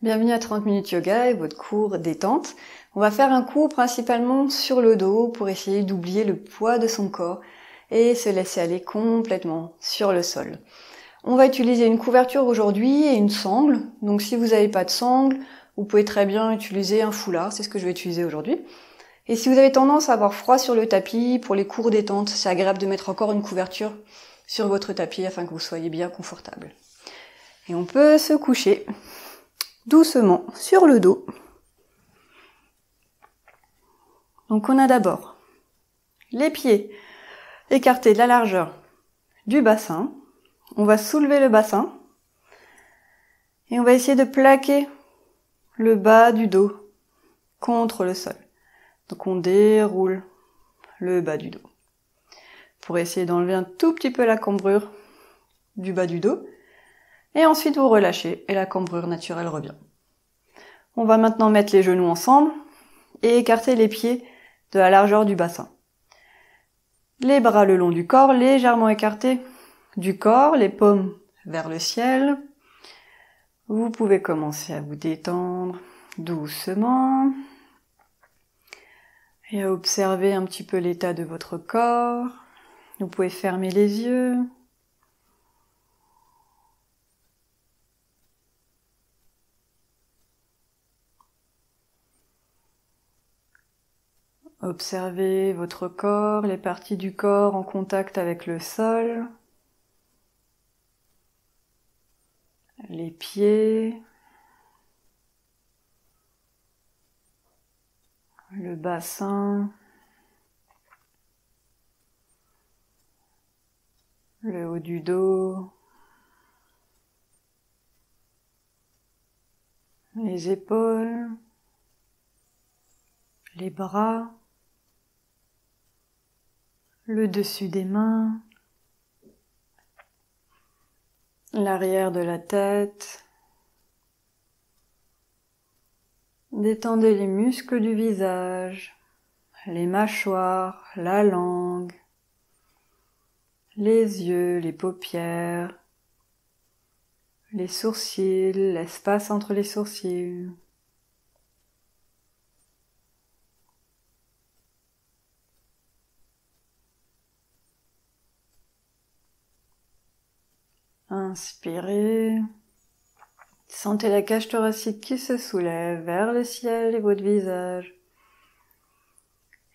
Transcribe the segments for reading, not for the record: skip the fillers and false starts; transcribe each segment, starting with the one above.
Bienvenue à 30 minutes yoga et votre cours détente. On va faire un cours principalement sur le dos pour essayer d'oublier le poids de son corps et se laisser aller complètement sur le sol. On va utiliser une couverture aujourd'hui et une sangle. Donc si vous n'avez pas de sangle, vous pouvez très bien utiliser un foulard, c'est ce que je vais utiliser aujourd'hui. Et si vous avez tendance à avoir froid sur le tapis, pour les cours détente, c'est agréable de mettre encore une couverture sur votre tapis afin que vous soyez bien confortable. Et on peut se coucher doucement sur le dos. Donc on a d'abord les pieds écartés de la largeur du bassin. On va soulever le bassin et on va essayer de plaquer le bas du dos contre le sol. Donc on déroule le bas du dos pour essayer d'enlever un tout petit peu la cambrure du bas du dos. Et ensuite vous relâchez et la cambrure naturelle revient. On va maintenant mettre les genoux ensemble et écarter les pieds de la largeur du bassin. Les bras le long du corps, légèrement écartés du corps, les paumes vers le ciel. Vous pouvez commencer à vous détendre doucement et à observer un petit peu l'état de votre corps. Vous pouvez fermer les yeux. Observez votre corps, les parties du corps en contact avec le sol, les pieds, le bassin, le haut du dos, les épaules, les bras, le dessus des mains, l'arrière de la tête. Détendez les muscles du visage, les mâchoires, la langue, les yeux, les paupières, les sourcils, l'espace entre les sourcils. Inspirez. Sentez la cage thoracique qui se soulève vers le ciel et votre visage.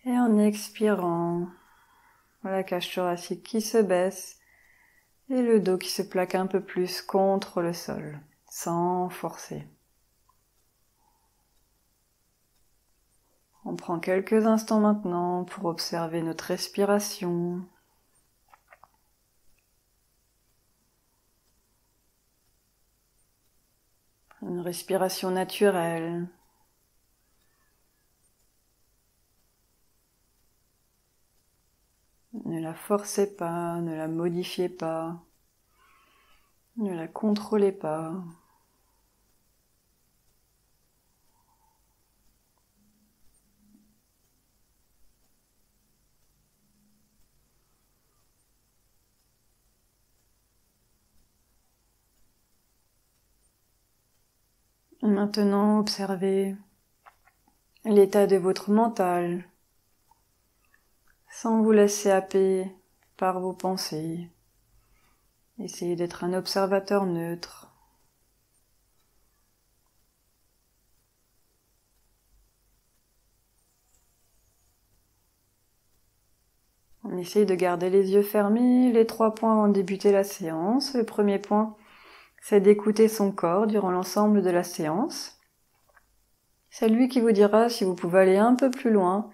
Et en expirant, la cage thoracique qui se baisse et le dos qui se plaque un peu plus contre le sol, sans forcer. On prend quelques instants maintenant pour observer notre respiration. Une respiration naturelle. Ne la forcez pas, ne la modifiez pas, ne la contrôlez pas. Maintenant, observez l'état de votre mental, sans vous laisser happer par vos pensées. Essayez d'être un observateur neutre. On essaye de garder les yeux fermés. Les 3 points avant de débuter la séance. Le premier point, c'est d'écouter son corps durant l'ensemble de la séance. C'est lui qui vous dira si vous pouvez aller un peu plus loin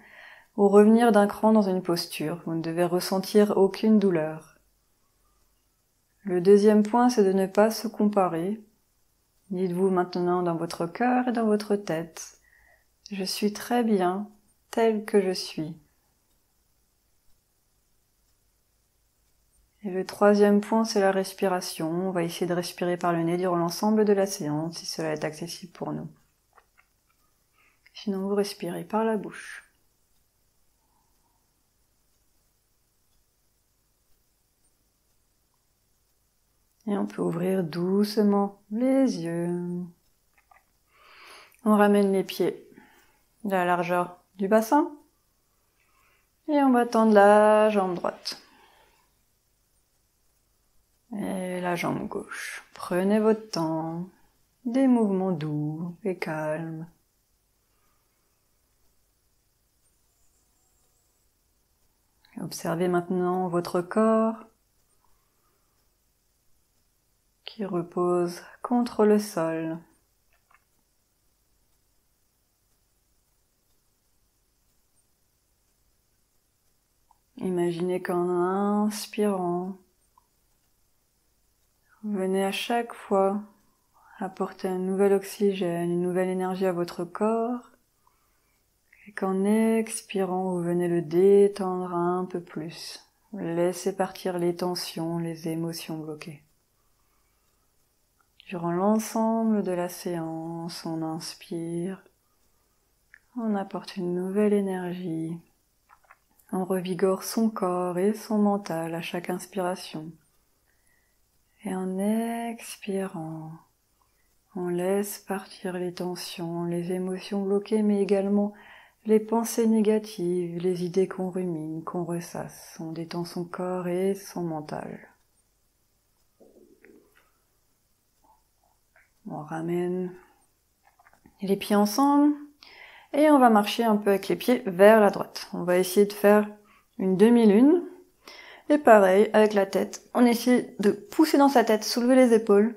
ou revenir d'un cran dans une posture. Vous ne devez ressentir aucune douleur. Le deuxième point, c'est de ne pas se comparer. Dites-vous maintenant dans votre cœur et dans votre tête, je suis très bien tel que je suis. Et le troisième point, c'est la respiration. On va essayer de respirer par le nez durant l'ensemble de la séance, si cela est accessible pour nous. Sinon, vous respirez par la bouche. Et on peut ouvrir doucement les yeux. On ramène les pieds de la largeur du bassin et on va tendre la jambe droite et la jambe gauche. Prenez votre temps, des mouvements doux et calmes. Observez maintenant votre corps qui repose contre le sol. Imaginez qu'en inspirant, vous venez à chaque fois apporter un nouvel oxygène, une nouvelle énergie à votre corps, et qu'en expirant, vous venez le détendre un peu plus. Laissez partir les tensions, les émotions bloquées. Durant l'ensemble de la séance, on inspire, on apporte une nouvelle énergie, on revigore son corps et son mental à chaque inspiration. Et en expirant, on laisse partir les tensions, les émotions bloquées, mais également les pensées négatives, les idées qu'on rumine, qu'on ressasse. On détend son corps et son mental. On ramène les pieds ensemble et on va marcher un peu avec les pieds vers la droite. On va essayer de faire une demi-lune. Et pareil, avec la tête, on essaie de pousser dans sa tête, soulever les épaules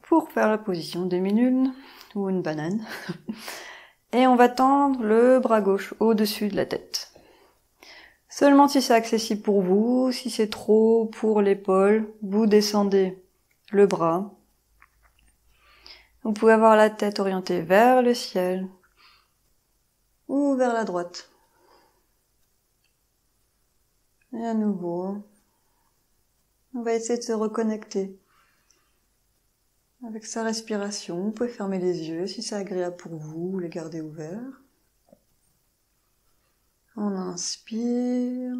pour faire la position demi-lune ou une banane. Et on va tendre le bras gauche au-dessus de la tête. Seulement si c'est accessible pour vous, si c'est trop pour l'épaule, vous descendez le bras. Vous pouvez avoir la tête orientée vers le ciel ou vers la droite. Et à nouveau, on va essayer de se reconnecter avec sa respiration. Vous pouvez fermer les yeux si c'est agréable pour vous, ou les garder ouverts. On inspire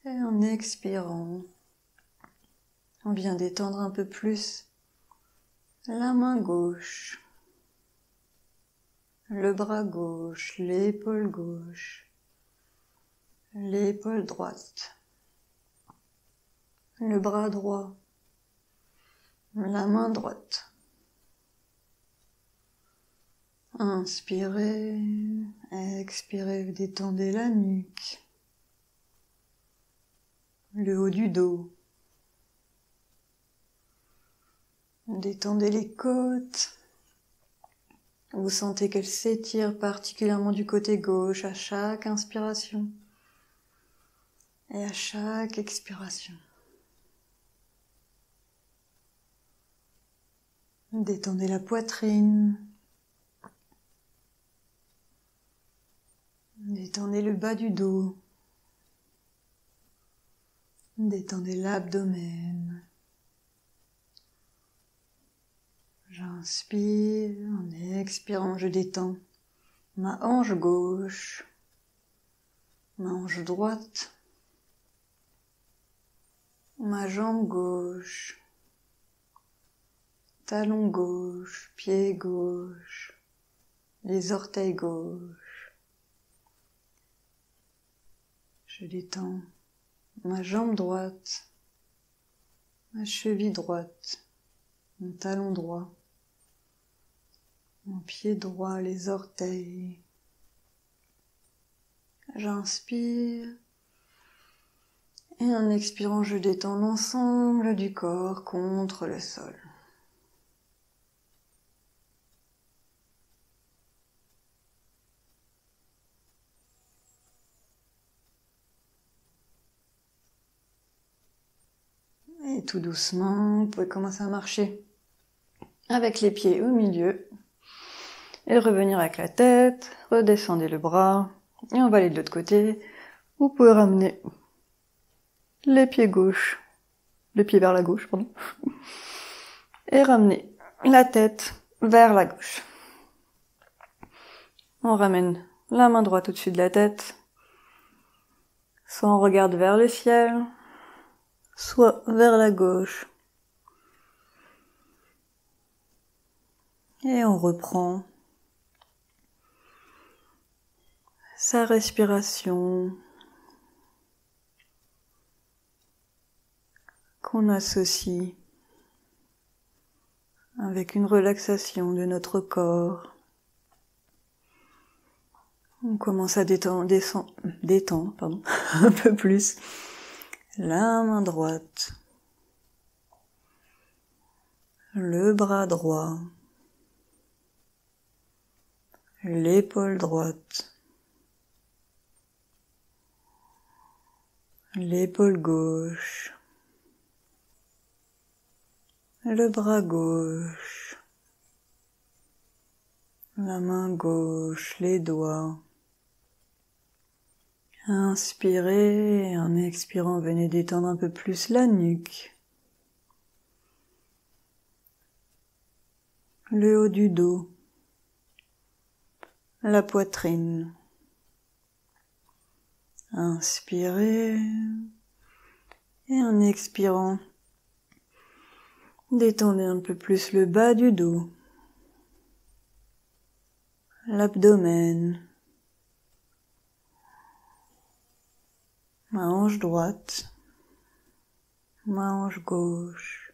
et en expirant, on vient détendre un peu plus la main gauche, le bras gauche, l'épaule gauche, l'épaule droite, le bras droit, la main droite. Inspirez, expirez, vous détendez la nuque, le haut du dos. Détendez les côtes. Vous sentez qu'elles s'étirent particulièrement du côté gauche à chaque inspiration et à chaque expiration. Détendez la poitrine. Détendez le bas du dos. Détendez l'abdomen. J'inspire, en expirant, je détends ma hanche gauche, ma hanche droite, ma jambe gauche, talon gauche, pied gauche, les orteils gauche. Je détends ma jambe droite, ma cheville droite, mon talon droit, mon pied droit, les orteils. J'inspire et en expirant, je détends l'ensemble du corps contre le sol. Et tout doucement, vous pouvez commencer à marcher avec les pieds au milieu et revenir avec la tête, redescendez le bras et on va aller de l'autre côté. Vous pouvez ramener les pieds gauche, le pied vers la gauche, pardon, et ramener la tête vers la gauche. On ramène la main droite au-dessus de la tête, soit on regarde vers le ciel, soit vers la gauche. Et on reprend sa respiration qu'on associe avec une relaxation de notre corps. On commence à détendre un peu plus la main droite, le bras droit, l'épaule droite, l'épaule gauche, le bras gauche, la main gauche, les doigts. Inspirez et en expirant, venez détendre un peu plus la nuque, le haut du dos, la poitrine. Inspirez et en expirant, détendez un peu plus le bas du dos, l'abdomen, ma hanche droite, ma hanche gauche.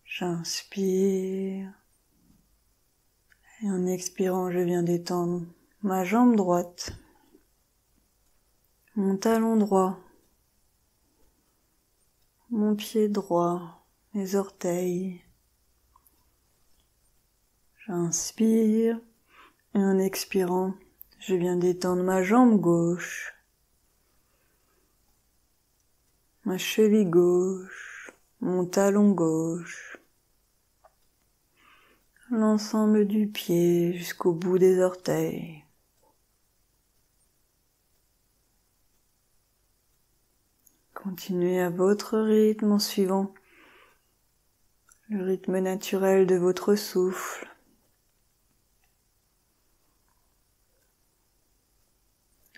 J'inspire et en expirant, je viens détendre ma jambe droite, mon talon droit, mon pied droit, mes orteils. J'inspire et en expirant, je viens détendre ma jambe gauche, ma cheville gauche, mon talon gauche, l'ensemble du pied jusqu'au bout des orteils. Continuez à votre rythme en suivant le rythme naturel de votre souffle.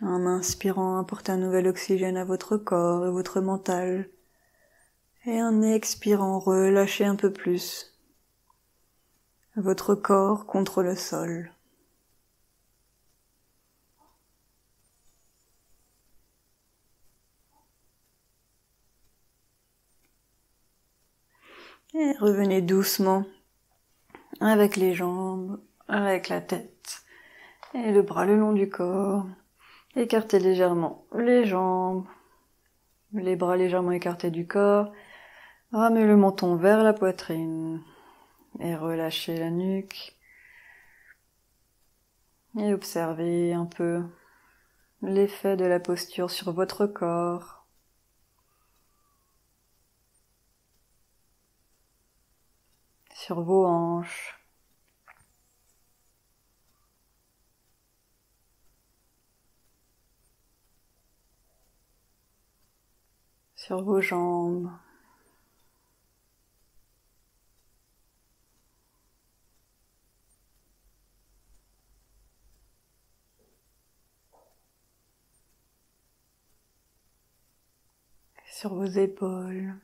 En inspirant, apportez un nouvel oxygène à votre corps et votre mental. Et en expirant, relâchez un peu plus votre corps contre le sol. Et revenez doucement avec les jambes, avec la tête et le bras le long du corps. Écartez légèrement les jambes, les bras légèrement écartés du corps. Ramenez le menton vers la poitrine et relâchez la nuque. Et observez un peu l'effet de la posture sur votre corps. Sur vos hanches. Sur vos jambes. Sur vos épaules.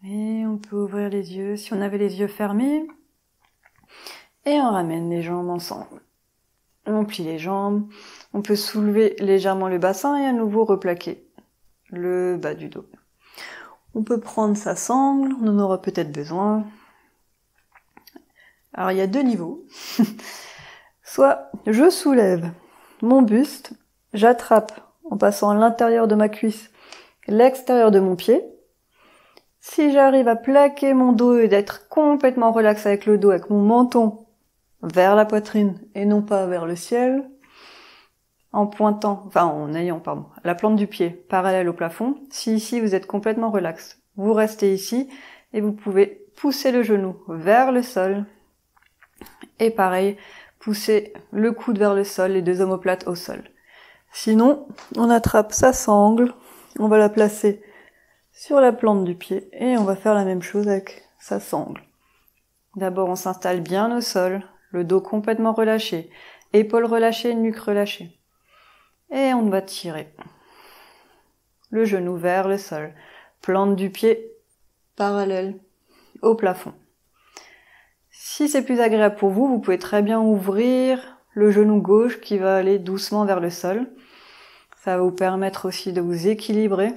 Et on peut ouvrir les yeux si on avait les yeux fermés. Et on ramène les jambes ensemble. On plie les jambes. On peut soulever légèrement le bassin et à nouveau replaquer le bas du dos. On peut prendre sa sangle, on en aura peut-être besoin. Alors il y a deux niveaux. Soit je soulève mon buste, j'attrape en passant à l'intérieur de ma cuisse l'extérieur de mon pied. Si j'arrive à plaquer mon dos et d'être complètement relax avec le dos, avec mon menton vers la poitrine et non pas vers le ciel, en ayant la plante du pied parallèle au plafond. Si ici vous êtes complètement relax, vous restez ici et vous pouvez pousser le genou vers le sol. Et pareil, pousser le coude vers le sol, les deux omoplates au sol. Sinon, on attrape sa sangle, on va la placer sur la plante du pied et on va faire la même chose avec sa sangle. D'abord, on s'installe bien au sol, le dos complètement relâché. épaules relâchées, nuque relâchée. Et on va tirer. Le genou vers le sol. Plante du pied parallèle au plafond. Si c'est plus agréable pour vous, vous pouvez très bien ouvrir le genou gauche qui va aller doucement vers le sol. Ça va vous permettre aussi de vous équilibrer,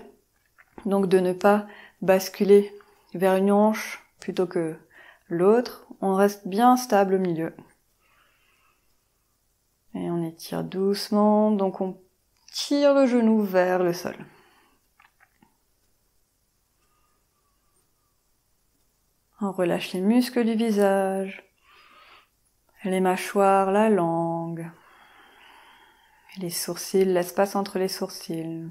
donc de ne pas basculer vers une hanche plutôt que l'autre. On reste bien stable au milieu. Et on étire doucement, donc on tire le genou vers le sol. On relâche les muscles du visage, les mâchoires, la langue, les sourcils, l'espace entre les sourcils.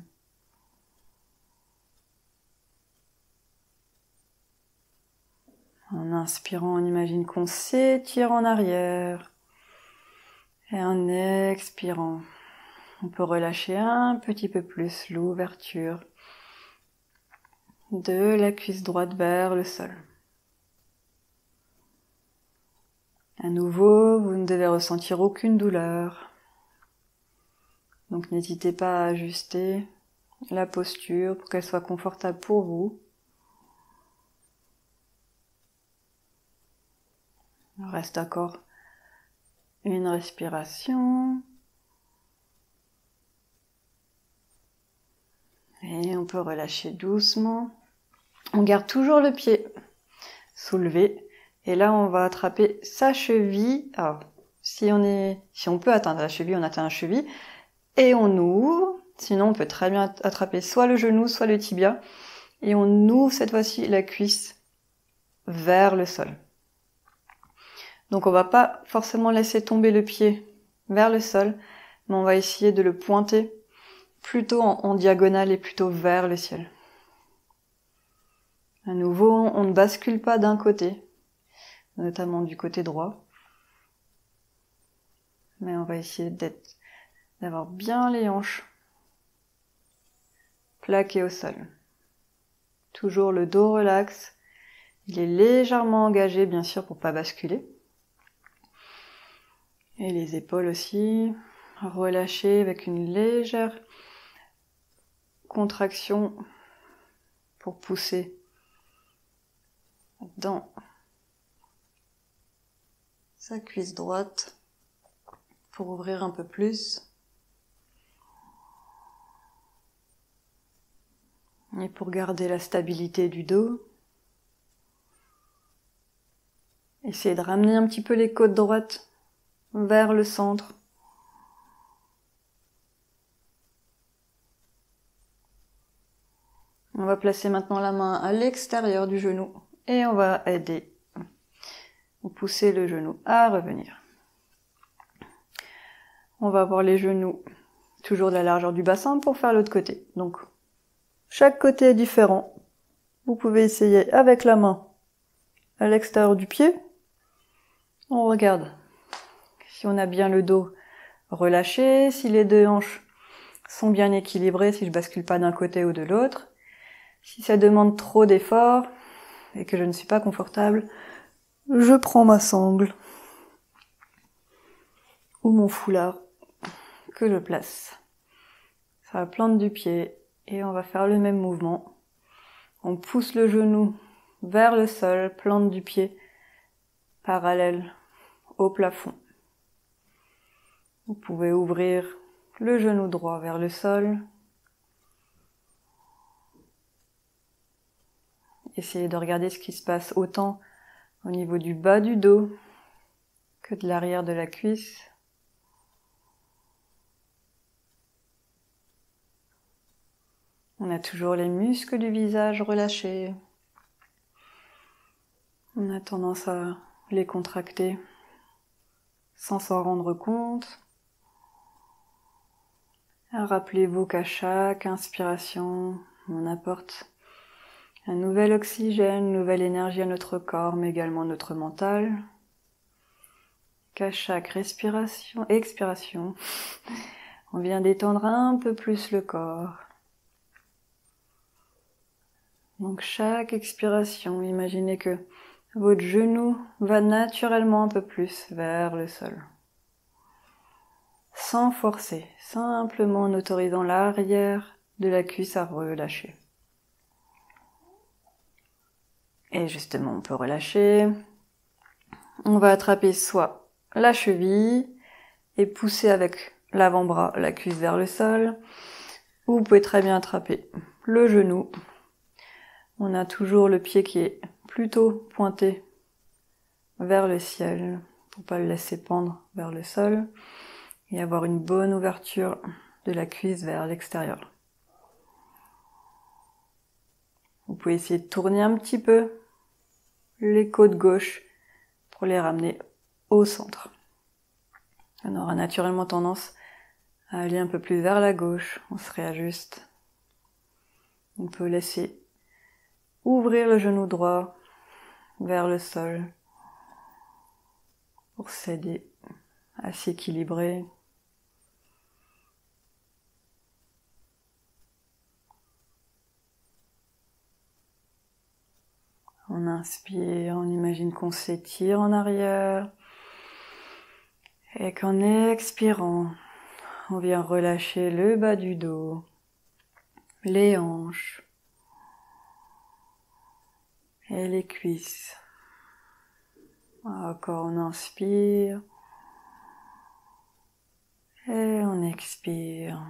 En inspirant, on imagine qu'on s'étire en arrière. Et en expirant, on peut relâcher un petit peu plus l'ouverture de la cuisse droite vers le sol. À nouveau, vous ne devez ressentir aucune douleur. Donc n'hésitez pas à ajuster la posture pour qu'elle soit confortable pour vous. Il reste encore une respiration. Et on peut relâcher doucement. On garde toujours le pied soulevé. Et là, on va attraper sa cheville. Alors, si on peut atteindre la cheville, on atteint la cheville. Et on ouvre. Sinon, on peut très bien attraper soit le genou, soit le tibia. Et on ouvre cette fois-ci la cuisse vers le sol. Donc, on va pas forcément laisser tomber le pied vers le sol, mais on va essayer de le pointer plutôt en diagonale et plutôt vers le ciel. À nouveau, on ne bascule pas d'un côté, notamment du côté droit. Mais on va essayer d'avoir bien les hanches plaquées au sol. Toujours le dos relax. Il est légèrement engagé, bien sûr, pour pas basculer. Et les épaules aussi relâchées avec une légère contraction pour pousser dans sa cuisse droite pour ouvrir un peu plus. Et pour garder la stabilité du dos, essayez de ramener un petit peu les côtes droites vers le centre. On va placer maintenant la main à l'extérieur du genou et on va aider ou pousser le genou à revenir. On va avoir les genoux toujours de la largeur du bassin pour faire l'autre côté. Donc, chaque côté est différent. Vous pouvez essayer avec la main à l'extérieur du pied. On regarde si on a bien le dos relâché, si les deux hanches sont bien équilibrées, si je bascule pas d'un côté ou de l'autre. Si ça demande trop d'efforts et que je ne suis pas confortable, je prends ma sangle ou mon foulard que je place sur la plante du pied et on va faire le même mouvement. On pousse le genou vers le sol, plante du pied parallèle au plafond. Vous pouvez ouvrir le genou droit vers le sol. Essayez de regarder ce qui se passe autant au niveau du bas du dos que de l'arrière de la cuisse. On a toujours les muscles du visage relâchés. On a tendance à les contracter sans s'en rendre compte. Rappelez-vous qu'à chaque inspiration, on apporte un nouvel oxygène, une nouvelle énergie à notre corps, mais également à notre mental. Qu'à chaque respiration, expiration, on vient d'étendre un peu plus le corps. Donc chaque expiration, imaginez que votre genou va naturellement un peu plus vers le sol. sans forcer, simplement en autorisant l'arrière de la cuisse à relâcher. Et justement, on peut relâcher. On va attraper soit la cheville et pousser avec l'avant-bras la cuisse vers le sol, ou vous pouvez très bien attraper le genou. On a toujours le pied qui est plutôt pointé vers le ciel pour pas le laisser pendre vers le sol et avoir une bonne ouverture de la cuisse vers l'extérieur. Vous pouvez essayer de tourner un petit peu les côtes gauche pour les ramener au centre. On aura naturellement tendance à aller un peu plus vers la gauche, on se réajuste. On peut laisser ouvrir le genou droit vers le sol pour s'aider à s'équilibrer. On inspire, on imagine qu'on s'étire en arrière et qu'en expirant, on vient relâcher le bas du dos, les hanches et les cuisses. Encore on inspire et on expire.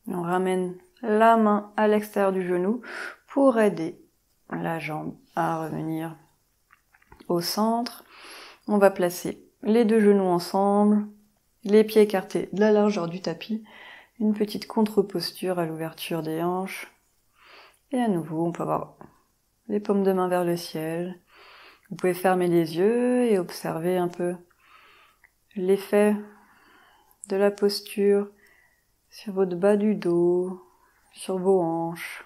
On ramène la main à l'extérieur du genou pour aider la jambe à revenir au centre. On va placer les deux genoux ensemble, les pieds écartés de la largeur du tapis, une petite contre-posture à l'ouverture des hanches. Et à nouveau, on peut avoir les paumes de main vers le ciel. Vous pouvez fermer les yeux et observer un peu l'effet de la posture sur votre bas du dos, sur vos hanches.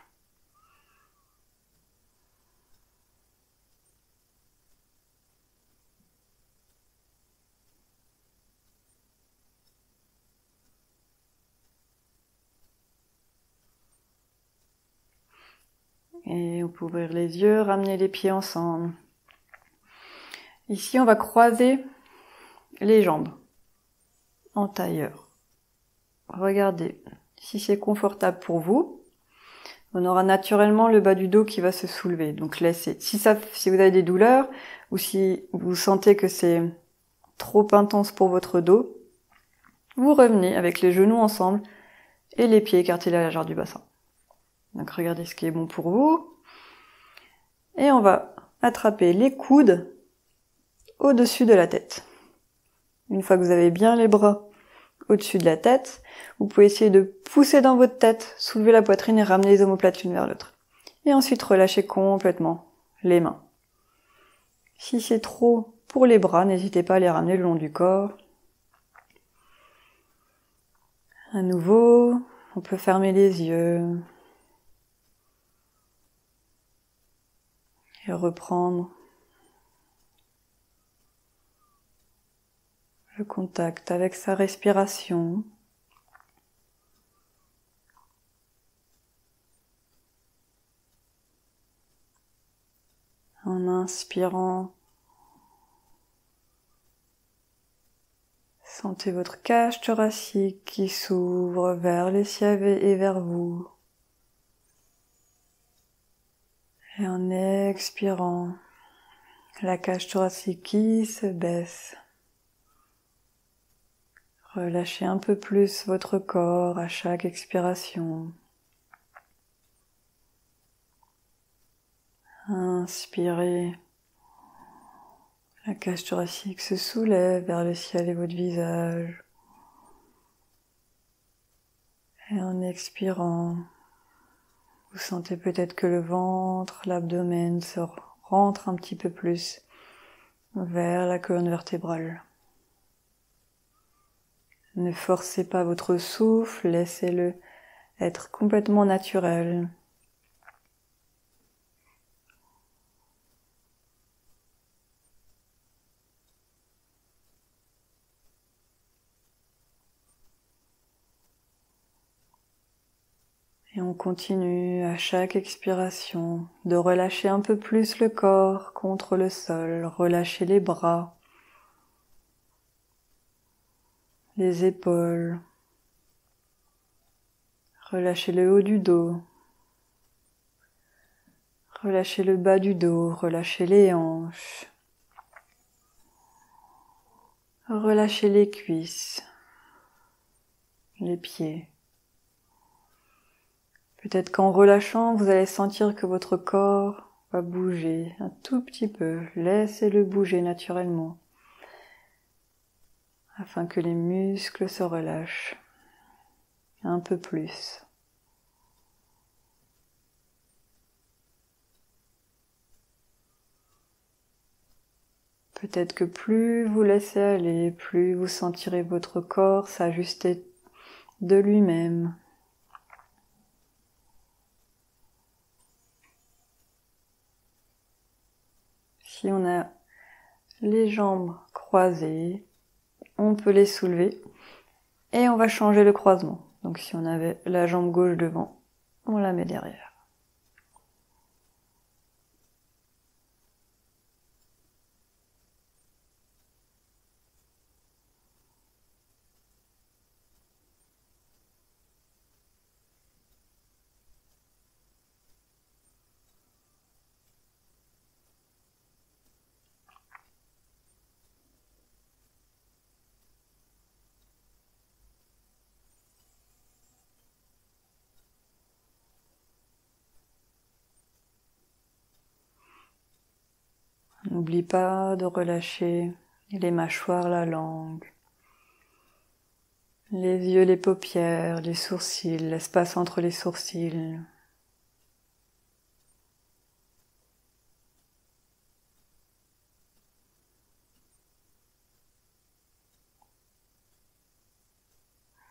Et on peut ouvrir les yeux, ramener les pieds ensemble. Ici, on va croiser les jambes en tailleur. Regardez si c'est confortable pour vous. On aura naturellement le bas du dos qui va se soulever. Donc laissez. Si vous avez des douleurs ou si vous sentez que c'est trop intense pour votre dos, vous revenez avec les genoux ensemble et les pieds écartés à la largeur du bassin. Donc regardez ce qui est bon pour vous. Et on va attraper les coudes au-dessus de la tête. Une fois que vous avez bien les bras au-dessus de la tête, vous pouvez essayer de pousser dans votre tête, soulever la poitrine et ramener les omoplates l'une vers l'autre. Et ensuite relâcher complètement les mains. Si c'est trop pour les bras, n'hésitez pas à les ramener le long du corps. À nouveau, on peut fermer les yeux et reprendre le contact avec sa respiration. En inspirant, sentez votre cage thoracique qui s'ouvre vers le ciel et vers vous. Et en expirant, la cage thoracique qui se baisse. Relâchez un peu plus votre corps à chaque expiration. Inspirez. La cage thoracique se soulève vers le ciel et votre visage. Et en expirant, vous sentez peut-être que le ventre, l'abdomen se rentre un petit peu plus vers la colonne vertébrale. Ne forcez pas votre souffle, laissez-le être complètement naturel. Et on continue à chaque expiration de relâcher un peu plus le corps contre le sol, relâcher les bras, les épaules, relâcher le haut du dos, relâcher le bas du dos, relâcher les hanches, relâcher les cuisses, les pieds. Peut-être qu'en relâchant, vous allez sentir que votre corps va bouger un tout petit peu. Laissez-le bouger naturellement afin que les muscles se relâchent un peu plus. Peut-être que plus vous laissez aller, plus vous sentirez votre corps s'ajuster de lui-même. Si on a les jambes croisées, on peut les soulever et on va changer le croisement. Donc si on avait la jambe gauche devant, on la met derrière. N'oublie pas de relâcher les mâchoires, la langue, les yeux, les paupières, les sourcils, l'espace entre les sourcils.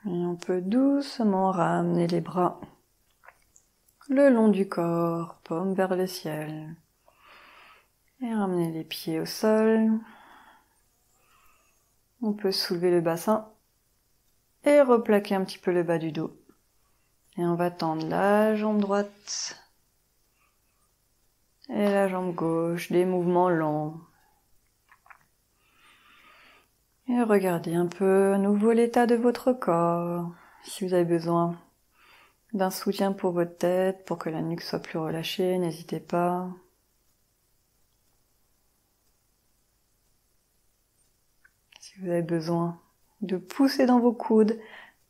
Et on peut doucement ramener les bras le long du corps, paume vers le ciel. Et ramener les pieds au sol. On peut soulever le bassin et replaquer un petit peu le bas du dos. Et on va tendre la jambe droite et la jambe gauche, des mouvements lents. Et regardez un peu à nouveau l'état de votre corps. Si vous avez besoin d'un soutien pour votre tête, pour que la nuque soit plus relâchée, n'hésitez pas. Si vous avez besoin de pousser dans vos coudes,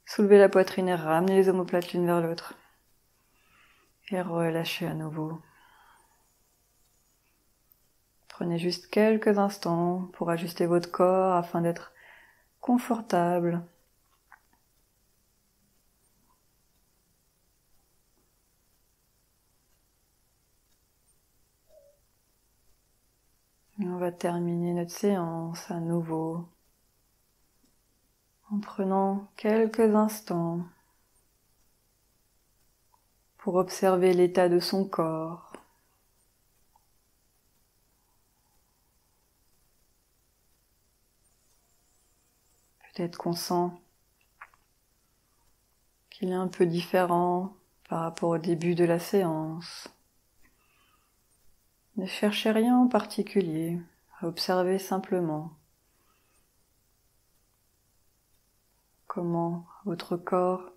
soulevez la poitrine et ramenez les omoplates l'une vers l'autre. Et relâchez à nouveau. Prenez juste quelques instants pour ajuster votre corps afin d'être confortable. Et on va terminer notre séance à nouveau en prenant quelques instants pour observer l'état de son corps. Peut-être qu'on sent qu'il est un peu différent par rapport au début de la séance. Ne cherchez rien en particulier, observez simplement comment votre corps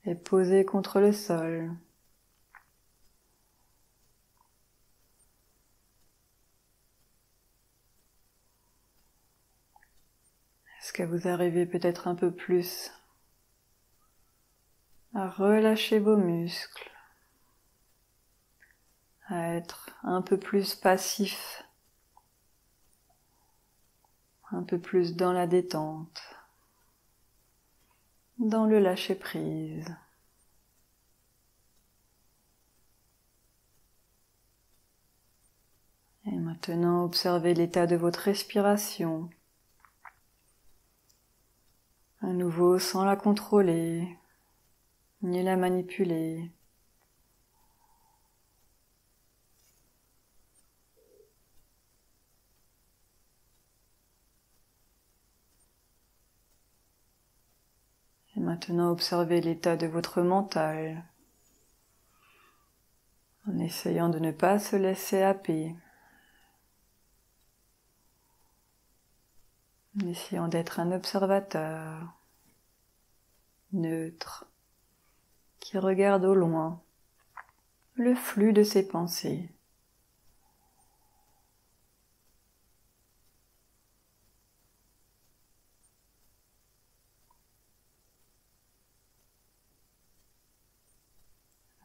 est posé contre le sol. Est-ce que vous arrivez peut-être un peu plus à relâcher vos muscles, à être un peu plus passif, un peu plus dans la détente, dans le lâcher-prise. Et maintenant, observez l'état de votre respiration. À nouveau, sans la contrôler, ni la manipuler. Et maintenant, observez l'état de votre mental. en essayant de ne pas se laisser happer, en essayant d'être un observateur neutre qui regarde au loin le flux de ses pensées.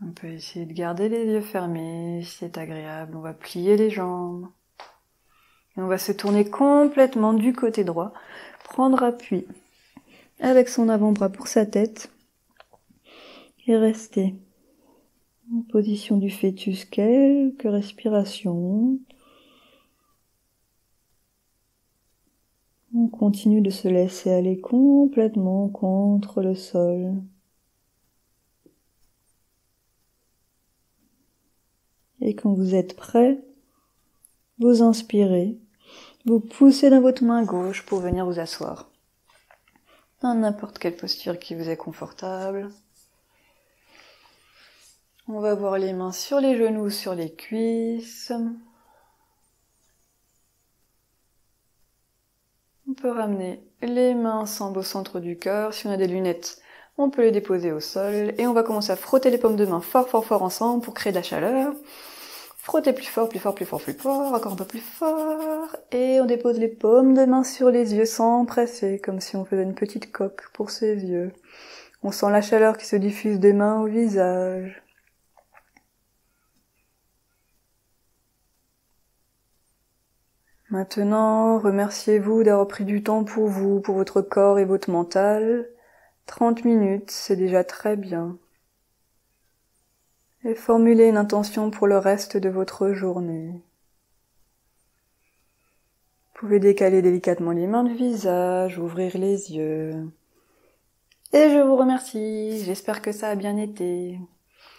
On peut essayer de garder les yeux fermés, si c'est agréable. On va plier les jambes. Et on va se tourner complètement du côté droit, prendre appui avec son avant-bras pour sa tête et rester en position du fœtus quelques respirations. On continue de se laisser aller complètement contre le sol. Et quand vous êtes prêt, vous inspirez, vous poussez dans votre main gauche pour venir vous asseoir dans n'importe quelle posture qui vous est confortable. On va avoir les mains sur les genoux, sur les cuisses. On peut ramener les mains ensemble au centre du cœur. Si on a des lunettes, on peut les déposer au sol. Et on va commencer à frotter les paumes de main fort, fort, fort ensemble pour créer de la chaleur. Frottez plus fort, plus fort, plus fort, plus fort, encore un peu plus fort. Et on dépose les paumes de main sur les yeux sans presser, comme si on faisait une petite coque pour ses yeux. On sent la chaleur qui se diffuse des mains au visage. Maintenant, remerciez-vous d'avoir pris du temps pour vous, pour votre corps et votre mental. 30 minutes, c'est déjà très bien. Et formulez une intention pour le reste de votre journée. Vous pouvez décaler délicatement les mains du visage, ouvrir les yeux. Et je vous remercie, j'espère que ça a bien été.